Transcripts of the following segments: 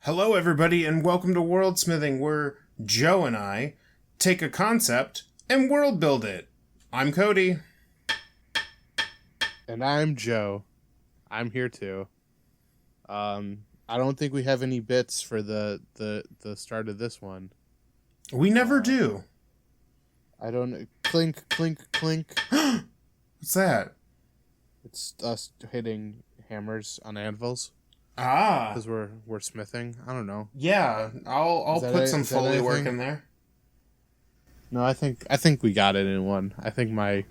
Hello, everybody, and welcome to Worldsmithing, where Joe and I take a concept and world build it. I'm Cody. And I'm Joe. I'm here too. I don't think we have any bits for the start of this one. We never do. I don't. Clink, clink, clink. What's that? It's us hitting hammers on anvils Ah, because we're smithing. I don't know. yeah. I'll put some Foley work in there. No, I think we got it in one. I think me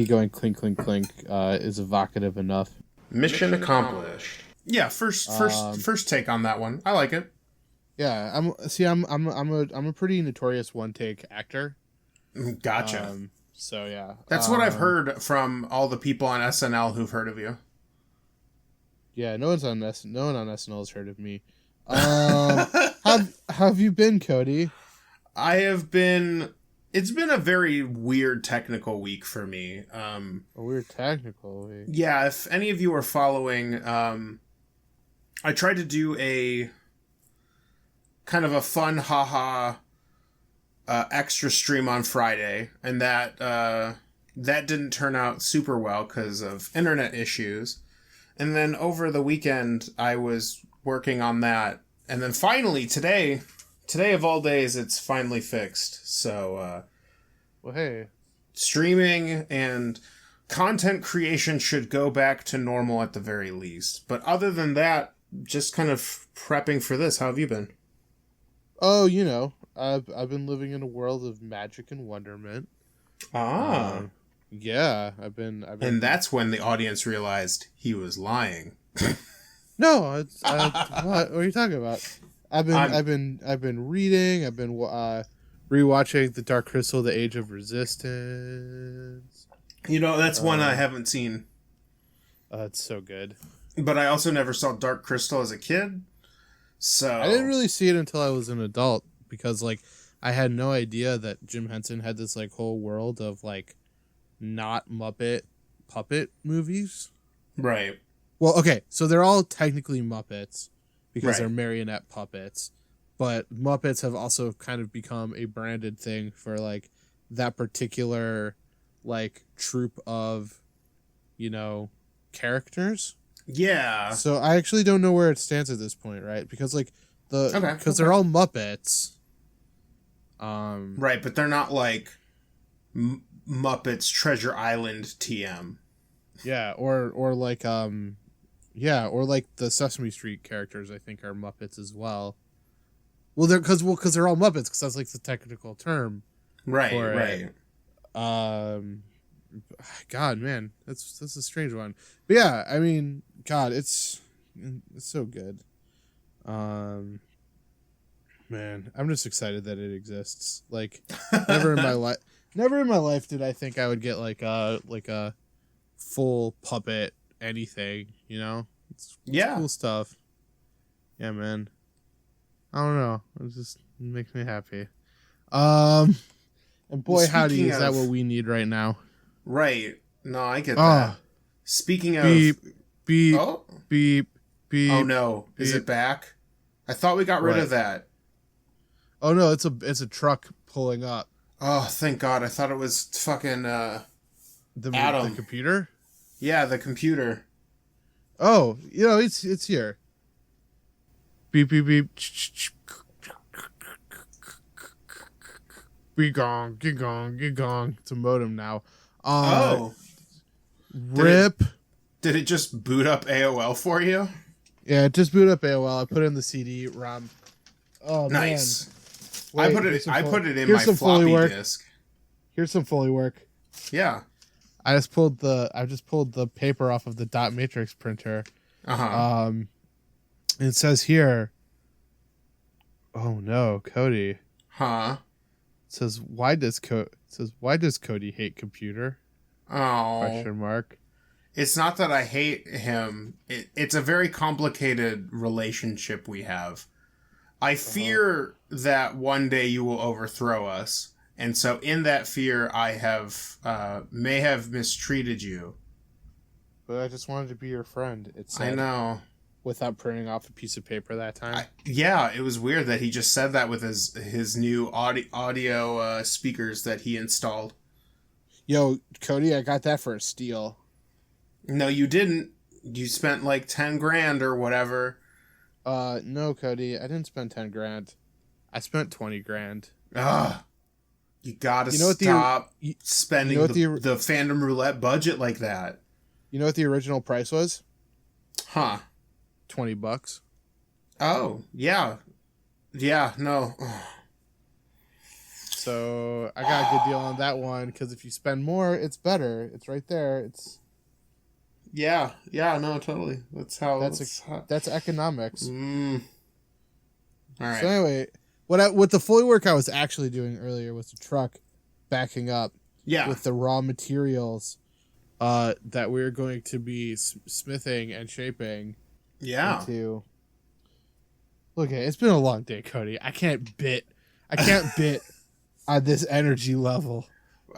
going clink, clink, clink is evocative enough. Mission accomplished. Yeah, first take on that one. I like it. Yeah, I'm a pretty notorious one take actor. Gotcha. So yeah, That's what I've heard from all the people on SNL who've heard of you. Yeah, no one on SNL has heard of me. How have you been, Cody? I have been. It's been a very weird technical week for me. A weird technical week. Yeah, if any of you are following, I tried to do a kind of a fun haha extra stream on Friday, and that didn't turn out super well because of internet issues. And then over the weekend, I was working on that, and then finally today of all days, it's finally fixed. So, well, hey, streaming and content creation should go back to normal at the very least. But other than that, just kind of prepping for this. How have you been? Oh, I've been living in a world of magic and wonderment. Yeah, I've been. And that's when the audience realized he was lying. No, what are you talking about? I've been reading. I've been rewatching The Dark Crystal: The Age of Resistance. That's one I haven't seen. It's so good. But I also never saw Dark Crystal as a kid. So I didn't really see it until I was an adult because I had no idea that Jim Henson had this whole world of not Muppet puppet movies. Right. Well, okay, so they're all technically Muppets because Right. they're marionette puppets, but Muppets have also kind of become a branded thing for that particular troupe of characters. Yeah. So I actually don't know where it stands at this point, right? Because they're all Muppets. Right, but they're not Muppets Treasure Island TM. Yeah, or the Sesame Street characters I think are Muppets as well. Well, they're because they're all Muppets because that's the technical term. Right, right. God, man, that's a strange one. But yeah, I mean, God, it's so good. Man, I'm just excited that it exists. Never in my life did I think I would get a full puppet anything. It's cool stuff. Yeah, man. I don't know. It makes me happy. And boy, howdy, is that what we need right now? Right. No, I get that. Speaking of beep, oh? beep, beep. Oh no, beep. Is it back? I thought we got rid of that. Oh no, it's a truck pulling up. Oh, thank God! I thought it was fucking the Adam. The computer. Yeah, the computer. Oh, it's here. Beep beep beep. Be gong, get gong, get gong. It's a modem now. Rip. Did it just boot up AOL for you? Yeah, it just booted up AOL. I put in the CD-ROM. Oh, nice. Man. Wait, I put it in my floppy disk. Here's some Foley work. Yeah. I just pulled the paper off of the dot matrix printer. Uh-huh. It says here. Oh no, Cody. Huh? It says why does Cody hate computer? Oh. Question mark. It's not that I hate him. It's a very complicated relationship we have. I fear that one day you will overthrow us. And so in that fear, I may have mistreated you. But I just wanted to be your friend. I know. without printing off a piece of paper that time. Yeah, it was weird that he just said that with his new audio speakers that he installed. Yo, Cody, I got that for a steal. No, you didn't. You spent like 10 grand or whatever. No, Cody, I didn't spend 10 grand. I spent 20 grand. Ugh. You gotta stop spending the fandom roulette budget like that. You know what the original price was? Huh. $20. Oh, yeah. Yeah, no. So I got a good deal on that one, because if you spend more, it's better. It's right there. It's Yeah, no, totally. That's economics. All right. So anyway, what the Foley work I was actually doing earlier was the truck backing up with the raw materials that we're going to be smithing and shaping into. Look, it's been a long day, Cody. I can't bit on this energy level.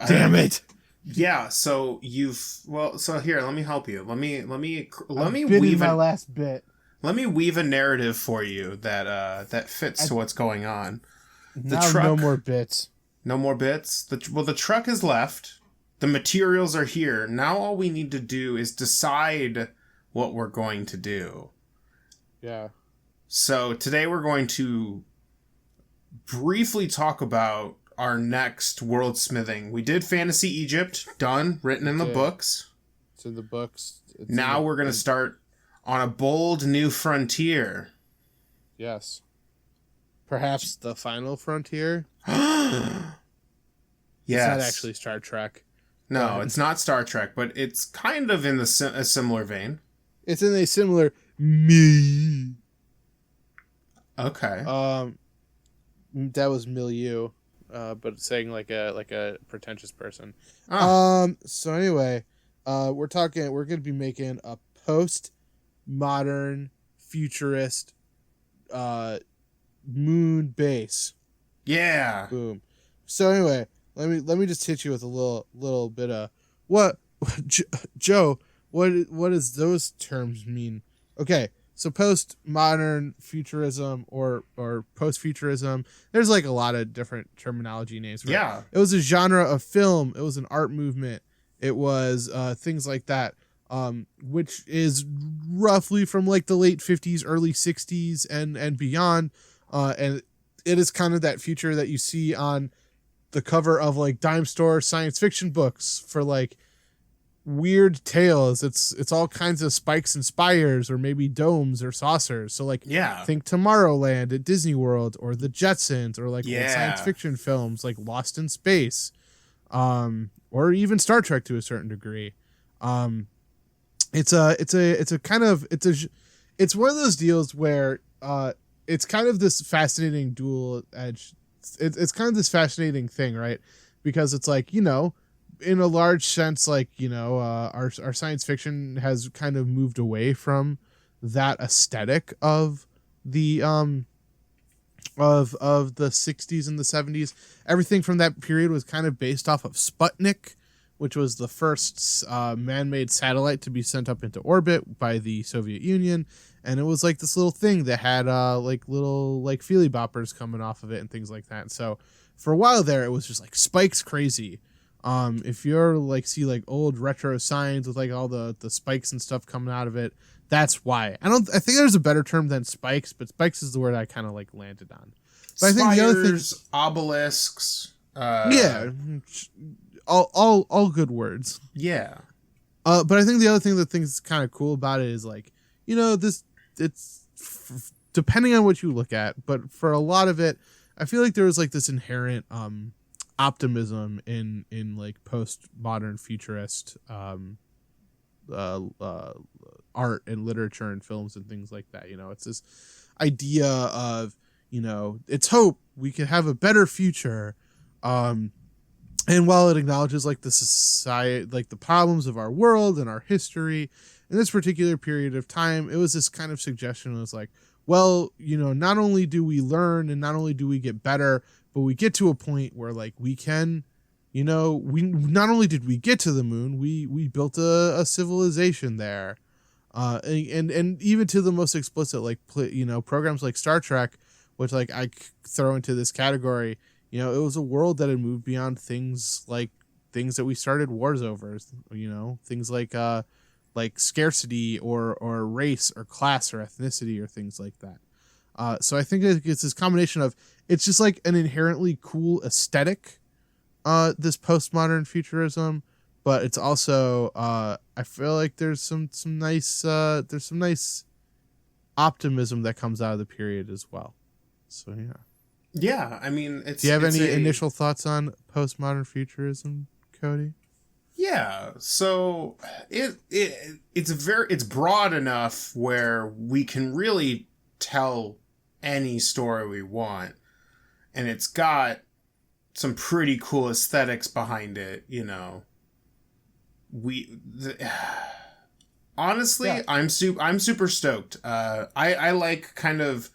Damn it. Yeah, so here, let me help you. Let me weave my last bit. Let me weave a narrative for you that fits to what's going on. No more bits. No more bits. The truck is left. The materials are here. Now all we need to do is decide what we're going to do. Yeah. So today we're going to briefly talk about our next worldsmithing. We did Fantasy Egypt, done, written in the books. It's in the books. Now we're going to start on a bold new frontier. Yes. Perhaps the final frontier? Yes. It's not actually Star Trek. No, it's not Star Trek, but it's kind of in a similar vein. It's in a similar me. Okay. That was milieu, but saying like a pretentious person. Oh. So anyway, we're going to be making a post-modern futurist moon base. Yeah. Boom. So anyway, let me just hit you with a little bit of what Joe, what does those terms mean? Okay, so postmodern futurism or post-futurism, there's like a lot of different terminology names for it. Yeah. It was a genre of film, it was an art movement, it was things like that. Which is roughly from like the late 50s, early 60s and beyond. And it is kind of that future that you see on the cover of like dime store science fiction books for like weird tales. It's all kinds of spikes and spires, or maybe domes or saucers. So like, think Tomorrowland at Disney World, or the Jetsons, or like old science fiction films like Lost in Space, or even Star Trek to a certain degree. It's one of those deals where it's kind of this fascinating dual edge. It's kind of this fascinating thing, right? Because it's like, in a large sense, like, our science fiction has kind of moved away from that aesthetic of the of the 60s and the 70s. Everything from that period was kind of based off of Sputnik, which was the first man-made satellite to be sent up into orbit by the Soviet Union. And it was like this little thing that had like little like feely boppers coming off of it and things like that. So for a while there, it was just like spikes crazy. If you're like see like old retro signs with like all the spikes and stuff coming out of it, that's why. I think there's a better term than spikes, but spikes is the word I kind of like landed on. But Spires, I think the other thing, obelisks. All good words. Yeah. But I think the other thing that's kind of cool about it is like, it's depending on what you look at, but for a lot of it, I feel like there was like this inherent optimism in like postmodern futurist art and literature and films and things like that. It's this idea of, it's hope we can have a better future. And while it acknowledges like the society, like the problems of our world and our history in this particular period of time, it was this kind of suggestion. It was like, well, not only do we learn and not only do we get better, but we get to a point where like we can, we not only did we get to the moon, we built a civilization there. And even to the most explicit, like programs like Star Trek, which like throw into this category. It was a world that had moved beyond things that we started wars over. Things like scarcity or race or class or ethnicity or things like that. So I think it's this combination of, it's just like an inherently cool aesthetic, this postmodern futurism, but it's also I feel like there's some nice optimism that comes out of the period as well. So yeah. Yeah, I mean, Do you have any initial thoughts on postmodern futurism, Cody? Yeah, so it's broad enough where we can really tell any story we want, and it's got some pretty cool aesthetics behind it. Honestly, yeah. I'm super stoked. I like kind of,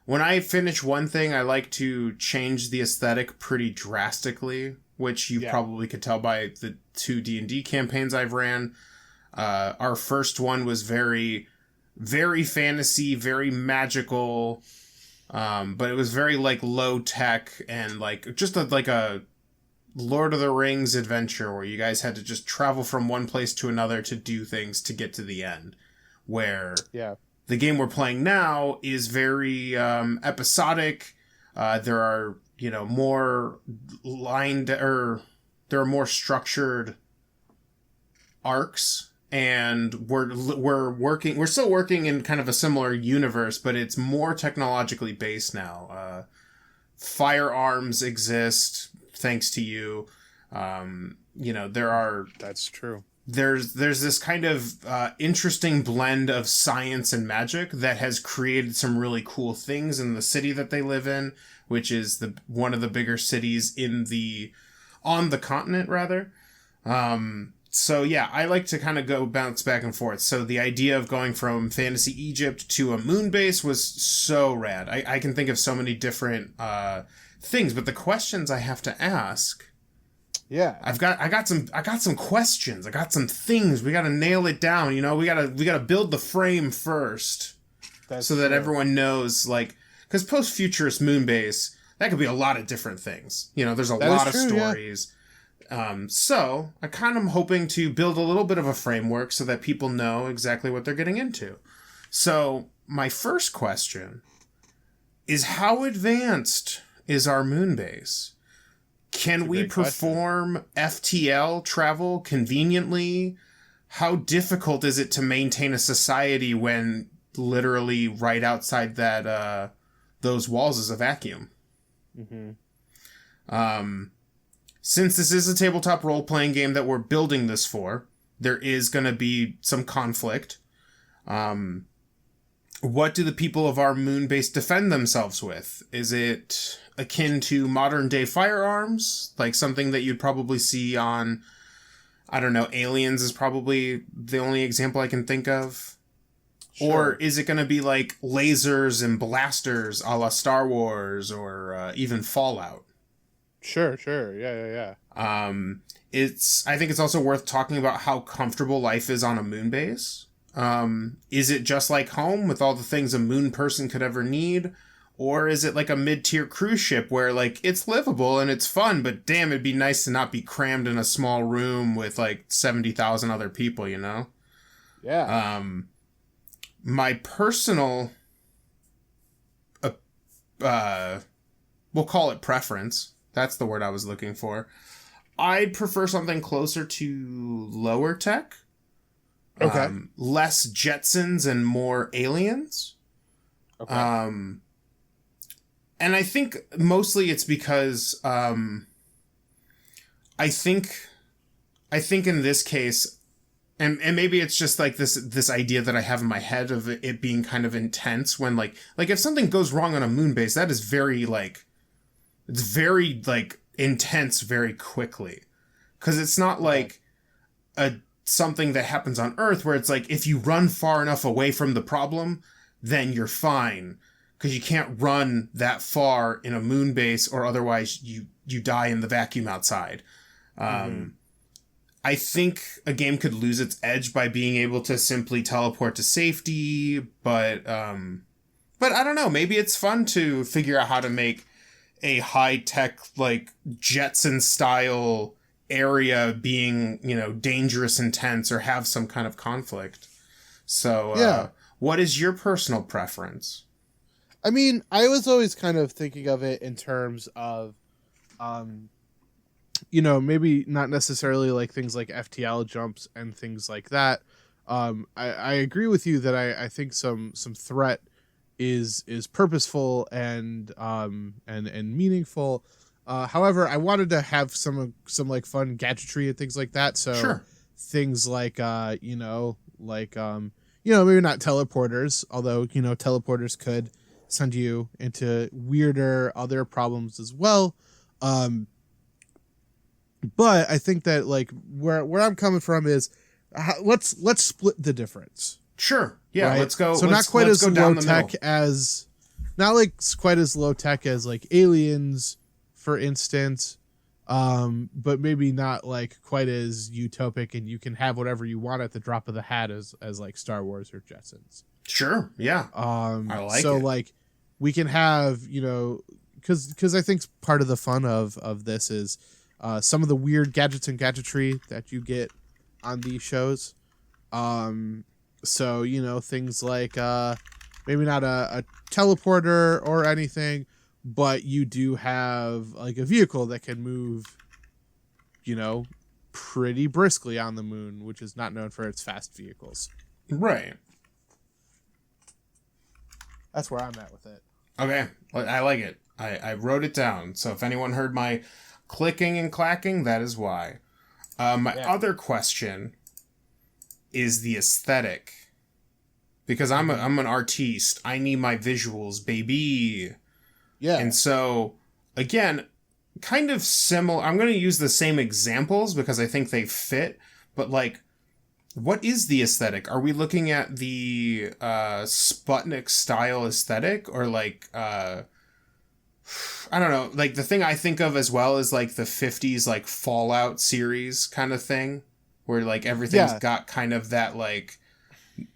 when I finish one thing, I like to change the aesthetic pretty drastically, which you probably could tell by the 2 D&D campaigns I've ran. Our first one was very, very fantasy, very magical, but it was very like low tech and like just like a Lord of the Rings adventure where you guys had to just travel from one place to another to do things to get to the end. Where the game we're playing now is very episodic. There are more lined, or there are more structured arcs, and we're still working in kind of a similar universe, but it's more technologically based now. Firearms exist thanks to you. That's true. There's this kind of interesting blend of science and magic that has created some really cool things in the city that they live in, which is one of the bigger cities on the continent rather. So yeah, I like to kind of bounce back and forth. So the idea of going from fantasy Egypt to a moon base was so rad. I can think of so many different things, but the questions I have to ask. Yeah. I got some questions. I got some things. We got to nail it down. We got to build the frame first. That's so that true. Everyone knows, like, because post-futurist moon base, that could be a lot of different things. There's a lot of stories. Yeah. So I kind of am hoping to build a little bit of a framework so that people know exactly what they're getting into. So my first question is, how advanced is our moon base? Can we perform FTL travel conveniently? How difficult is it to maintain a society when literally right outside that those walls is a vacuum? Mm-hmm. Since this is a tabletop role-playing game that we're building this for, there is going to be some conflict. What do the people of our moon base defend themselves with? Is it akin to modern day firearms, like something that you'd probably see on, I don't know, Aliens is probably the only example I can think of. Sure. Or is it going to be like lasers and blasters a la Star Wars or even Fallout? Sure. Yeah. I think it's also worth talking about how comfortable life is on a moon base. Is it just like home with all the things a moon person could ever need? Or is it like a mid-tier cruise ship where, like, it's livable and it's fun, but damn, it'd be nice to not be crammed in a small room with, like, 70,000 other people, Yeah. My personal, we'll call it preference. That's the word I was looking for. I'd prefer something closer to lower tech. Okay. Less Jetsons and more aliens. Okay. And I think mostly it's because I think in this case, and maybe it's just like this idea that I have in my head of it being kind of intense when like if something goes wrong on a moon base, that is very it's very intense very quickly, because it's not like something that happens on Earth where it's like if you run far enough away from the problem, then you're fine. Because you can't run that far in a moon base, or otherwise you die in the vacuum outside. I I think a game could lose its edge by being able to simply teleport to safety, but I don't know, maybe it's fun to figure out how to make a high-tech, like, Jetson-style area being, dangerous and tense or have some kind of conflict. So, what is your personal preference? I mean, I was always kind of thinking of it in terms of, maybe not necessarily like things like FTL jumps and things like that. I agree with you that I think some threat is purposeful and meaningful. However, I wanted to have some like fun gadgetry and things like that. So Sure. Things like maybe not teleporters, although teleporters could send you into weirder other problems as well. But I think that like where I'm coming from is let's split the difference. Sure. Yeah. Right? Let's go. So let's, not quite let's as go down low the tech middle. as, not like quite as low tech as like Aliens, for instance. But maybe not like quite as utopic, and you can have whatever you want at the drop of the hat as like Star Wars or Jetsons. Sure. Yeah. I like so it. like we can have, because I think part of the fun of this is some of the weird gadgets and gadgetry that you get on these shows. So, things like maybe not a teleporter or anything, but you do have like a vehicle that can move, pretty briskly on the moon, which is not known for its fast vehicles. Right. That's where I'm at with it. Okay. I like it. I wrote it down. So if anyone heard my clicking and clacking, that is why. My other question is the aesthetic. Because I'm an artiste. I need my visuals, baby. Yeah. And so, again, kind of similar. I'm going to use the same examples because I think they fit. But, like, what is the aesthetic? Are we looking at the Sputnik style aesthetic? Or, like, I don't know. Like, the thing I think of as well is, like, the 50s, like, Fallout series kind of thing. Where, like, everything's got kind of that, like,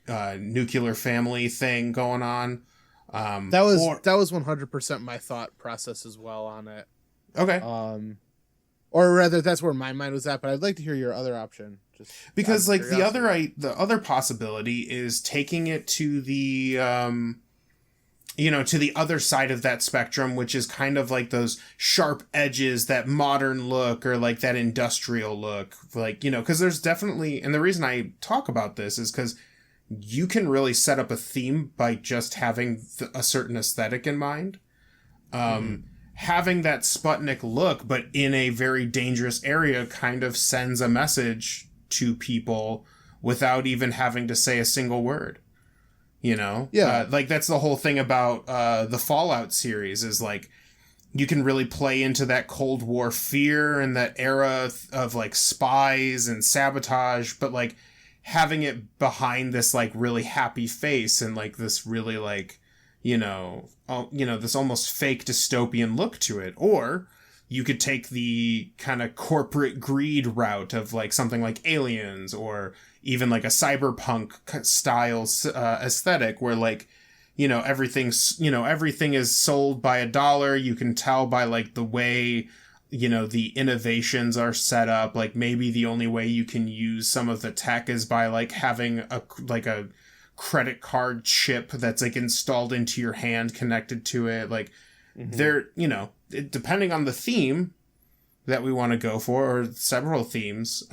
nuclear family thing going on. That was 100% my thought process as well on it. Okay. Or rather, that's where my mind was at. But I'd like to hear your other option, just because like the other possibility is taking it to the to the other side of that spectrum, which is kind of like those sharp edges, that modern look, or like that industrial look, like because there's definitely, and the reason I talk about this is because you can really set up a theme by just having a certain aesthetic in mind. Having that Sputnik look, but in a very dangerous area, kind of sends a message to people without even having to say a single word. Like that's the whole thing about the Fallout series is like you can really play into that Cold War fear and that era of like spies and sabotage, but like having it behind this like really happy face and like this really like this almost fake dystopian look to it. Or you could take the kind of corporate greed route of like something like Aliens, or even like a cyberpunk style aesthetic where like everything is sold by $1. You can tell by like the way the innovations are set up. Like maybe the only way you can use some of the tech is by like having a credit card chip that's like installed into your hand, connected to it. Like depending on the theme that we want to go for, or several themes,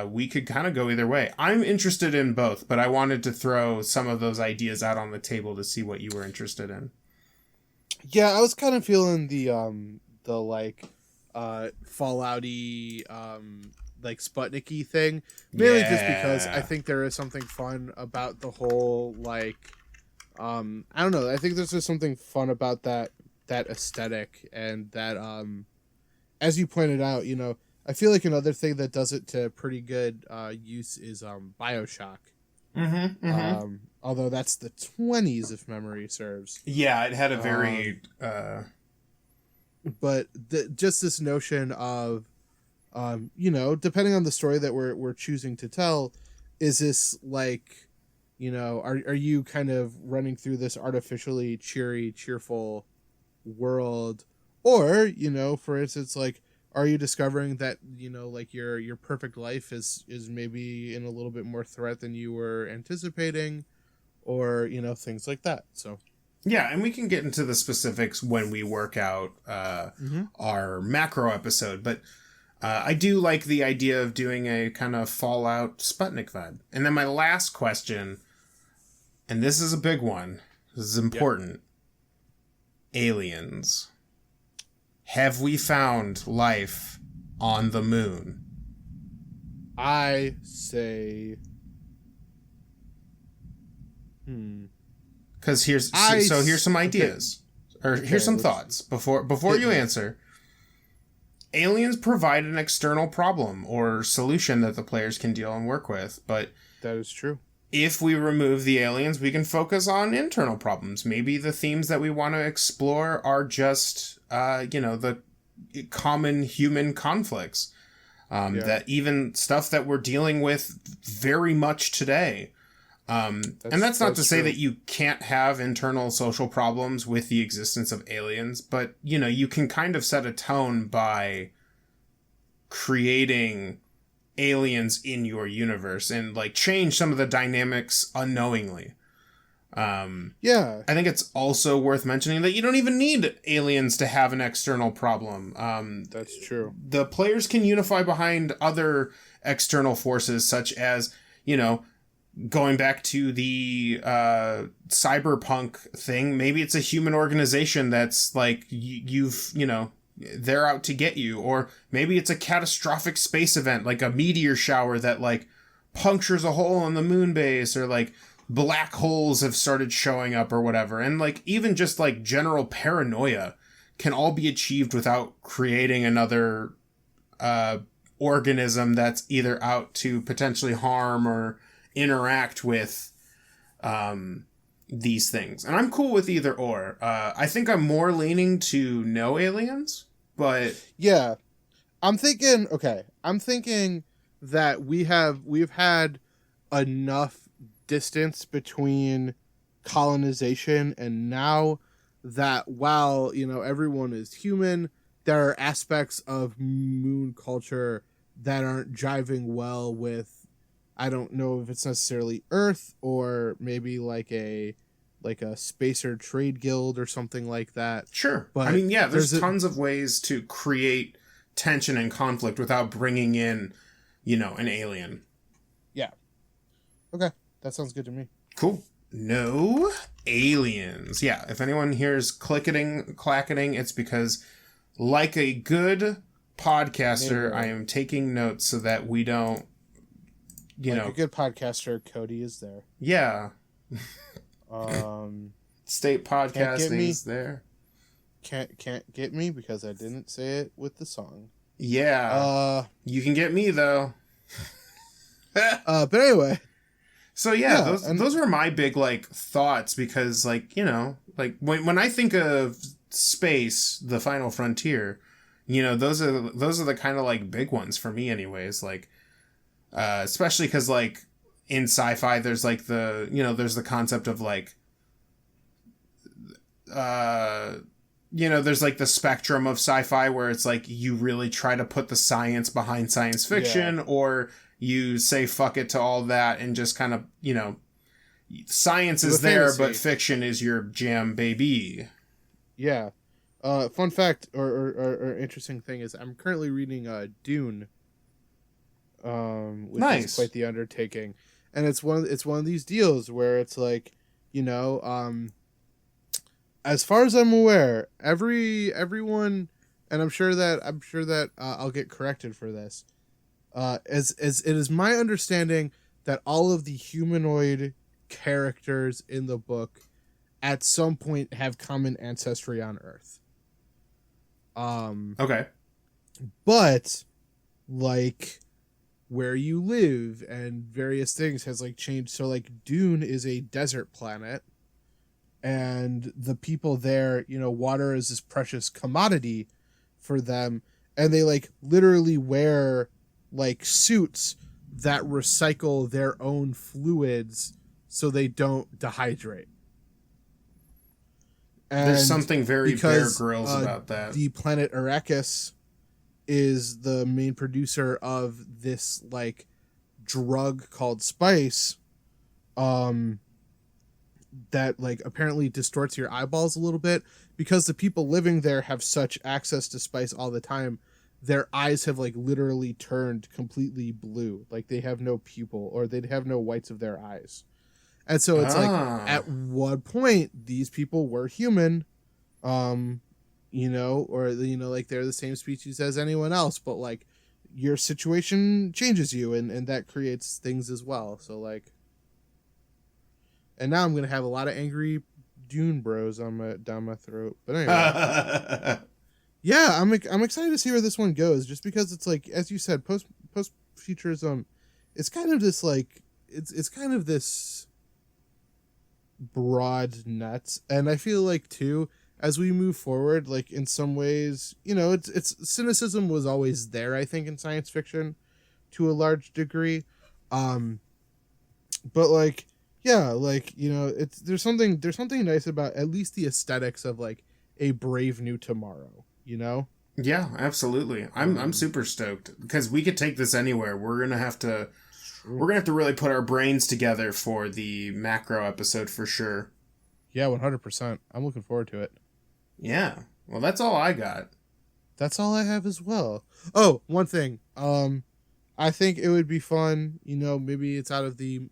we could kind of go either way. I'm interested in both, but I wanted to throw some of those ideas out on the table to see what you were interested in. Yeah, I was kind of feeling the like Fallout-y like Sputnik-y thing, mainly just because I think there is something fun about the whole like I don't know, I think there's just something fun about that aesthetic, and that as you pointed out, I feel like another thing that does it to pretty good use is BioShock. Although that's the 20s if memory serves. Yeah, it had a very but just this notion of You know, depending on the story that we're choosing to tell, is this like, you know, are you kind of running through this artificially cheerful world, or, you know, for instance, like, are you discovering that, you know, like your perfect life is maybe in a little bit more threat than you were anticipating, or, you know, things like that. So Yeah, and we can get into the specifics when we work out our macro episode, but I do like the idea of doing a kind of Fallout Sputnik vibe. And then my last question, and this is a big one, this is important. Yep. Aliens. Have we found life on the moon? I say... Because here's some ideas. Okay. Or here's some thoughts before you answer. Aliens provide an external problem or solution that the players can deal and work with, but that is true. If we remove the aliens, we can focus on internal problems. Maybe the themes that we want to explore are just, the common human conflicts. That even stuff that we're dealing with very much today. And that's not to say that you can't have internal social problems with the existence of aliens, but, you know, you can kind of set a tone by creating aliens in your universe and, like, change some of the dynamics unknowingly. I think it's also worth mentioning that you don't even need aliens to have an external problem. That's true. The players can unify behind other external forces, such as, you know, going back to the cyberpunk thing, maybe it's a human organization that's like they're out to get you, or maybe it's a catastrophic space event like a meteor shower that like punctures a hole in the moon base, or like black holes have started showing up or whatever. And like even just like general paranoia can all be achieved without creating another organism that's either out to potentially harm or interact with these things. And I'm cool with either or. I think I'm more leaning to no aliens, but yeah, I'm thinking that we've had enough distance between colonization, and now that while, you know, everyone is human, there are aspects of moon culture that aren't jiving well with, I don't know if it's necessarily Earth, or maybe like a spacer trade guild or something like that. Sure. But I mean, yeah, there's tons of ways to create tension and conflict without bringing in, you know, an alien. Yeah. Okay. That sounds good to me. Cool. No aliens. Yeah. If anyone hears clacketing, it's because, like a good podcaster, I am taking notes so that we don't, a good podcaster, Cody is there. Yeah. State podcasting is there. Can't get me because I didn't say it with the song. Yeah. You can get me though. But anyway. So yeah, those were my big like thoughts, because like, you know, like when I think of space, the final frontier, you know, those are the kind of like big ones for me anyways, like especially because like in sci-fi there's like there's the concept of like there's like the spectrum of sci-fi where it's like you really try to put the science behind science fiction, or you say fuck it to all that and just kind of, you know, science is there but fiction is your jam, baby. Yeah. Fun fact or interesting thing is I'm currently reading Dune, which is quite the undertaking, and it's one of these deals where it's like, you know, as far as I'm aware, everyone, and I'm sure that I'll get corrected for this, as it is my understanding that all of the humanoid characters in the book at some point have common ancestry on Earth. Okay. But like where you live and various things has like changed. So like Dune is a desert planet, and the people there, you know, water is this precious commodity for them, and they like literally wear like suits that recycle their own fluids so they don't dehydrate. And there's something very Bear Grylls about that. The planet Arrakis is the main producer of this like drug called spice, that like apparently distorts your eyeballs a little bit because the people living there have such access to spice all the time. Their eyes have like literally turned completely blue. Like they have no pupil or they'd have no whites of their eyes. And so it's like at one point these people were human, you know, or, you know, like they're the same species as anyone else, but like your situation changes you and that creates things as well. So like, and now I'm going to have a lot of angry Dune bros down my throat. But anyway, yeah, I'm excited to see where this one goes, just because it's like, as you said, post futurism, it's kind of this like, it's kind of this broad net. And I feel like too, as we move forward, like in some ways, you know, it's cynicism was always there, I think, in science fiction to a large degree. But like, yeah, like, you know, there's something nice about at least the aesthetics of like a Brave New Tomorrow, you know? Yeah, absolutely. I'm super stoked because we could take this anywhere. We're gonna have to really put our brains together for the macro episode for sure. Yeah, 100%. I'm looking forward to it. Yeah. Well, that's all I got. That's all I have as well. Oh, one thing. I think it would be fun, you know, maybe it's out of the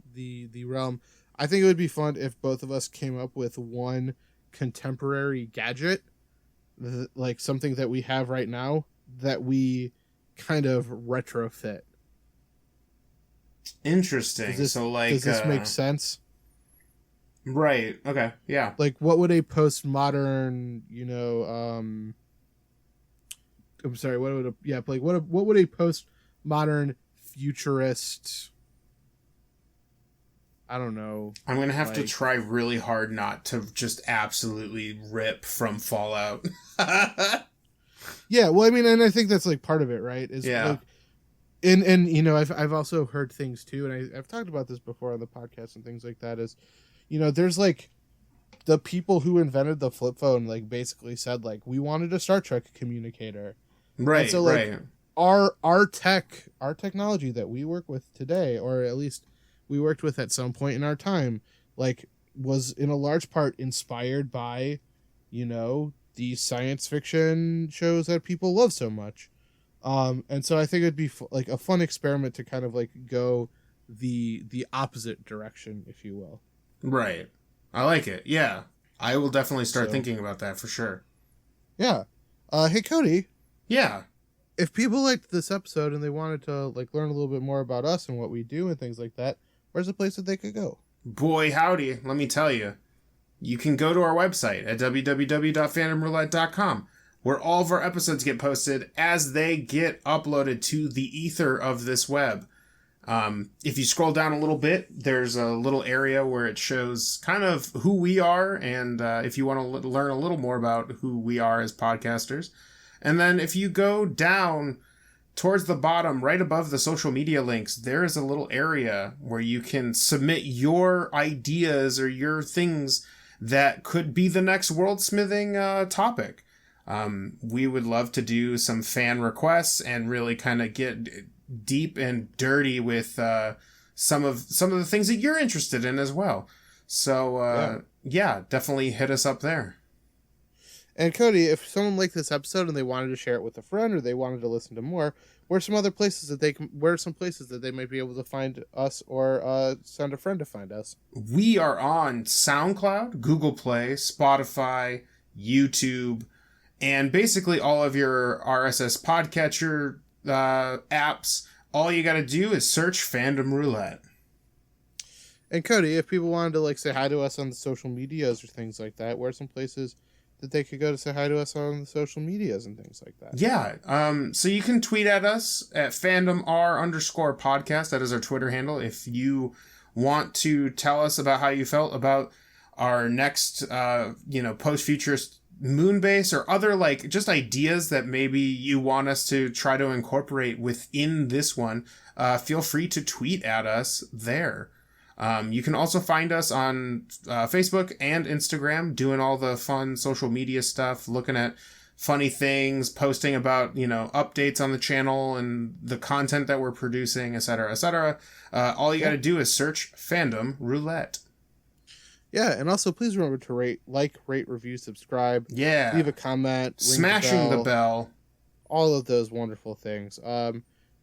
realm. I think it would be fun if both of us came up with one contemporary gadget, like something that we have right now, that we kind of retrofit. Interesting. Does this make sense? Right. Okay. Yeah. Like, what would a postmodern, you know, I'm sorry, what would a postmodern futurist, I don't know. I'm going to have to try really hard not to just absolutely rip from Fallout. Yeah, well, I mean, and I think that's like part of it, right? Yeah. Like, and you know, I've also heard things too, and I've talked about this before on the podcast and things like that, is, you know, there's like the people who invented the flip phone, like basically said like, we wanted a Star Trek communicator. Right. And so like our technology that we work with today, or at least we worked with at some point in our time, like was in a large part inspired by, you know, these science fiction shows that people love so much. And so I think it'd be like a fun experiment to kind of like go the opposite direction, if you will. Right. I like it. Yeah. I will definitely start thinking about that for sure. Yeah. Hey, Cody. Yeah. If people liked this episode and they wanted to like learn a little bit more about us and what we do and things like that, where's a place that they could go? Boy, howdy. Let me tell you. You can go to our website at www.fandomroulette.com, where all of our episodes get posted as they get uploaded to the ether of this web. If you scroll down a little bit, there's a little area where it shows kind of who we are, and if you want to learn a little more about who we are as podcasters. And then if you go down towards the bottom, right above the social media links, there is a little area where you can submit your ideas or your things that could be the next worldsmithing topic. We would love to do some fan requests and really kind of get deep and dirty with some of the things that you're interested in as well. So yeah, definitely hit us up there. And Cody, if someone liked this episode and they wanted to share it with a friend or they wanted to listen to more, where are some places that they might be able to find us, or send a friend to find us? We are on SoundCloud, Google Play, Spotify, YouTube, and basically all of your RSS podcatcher apps. All you got to do is search Fandom Roulette. And Cody, if people wanted to like say hi to us on the social medias or things like that, where are some places that they could go to say hi to us on the social medias and things like that? Yeah. So you can tweet at us at fandomr_podcast. That is our Twitter handle. If you want to tell us about how you felt about our next, post-futurist Moonbase or other like just ideas that maybe you want us to try to incorporate within this one, feel free to tweet at us there. You can also find us on Facebook and Instagram, doing all the fun social media stuff, looking at funny things, posting about, updates on the channel and the content that we're producing, etc., etc. All you got to do is search Fandom Roulette. Yeah, and also please remember to rate, review, subscribe. Yeah. Leave a comment. Smashing the bell. All of those wonderful things.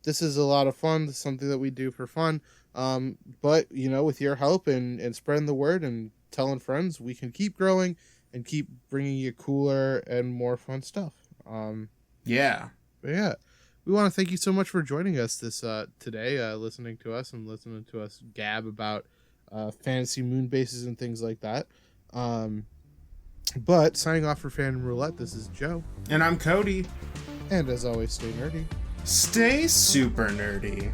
This is a lot of fun. This is something that we do for fun. But, with your help and spreading the word and telling friends, we can keep growing and keep bringing you cooler and more fun stuff. Yeah. But yeah, we want to thank you so much for joining us today, listening to us and listening to us gab about fantasy moon bases and things like that. But signing off for Fandom Roulette, this is Joe. And I'm Cody. And as always, stay nerdy. Stay super nerdy.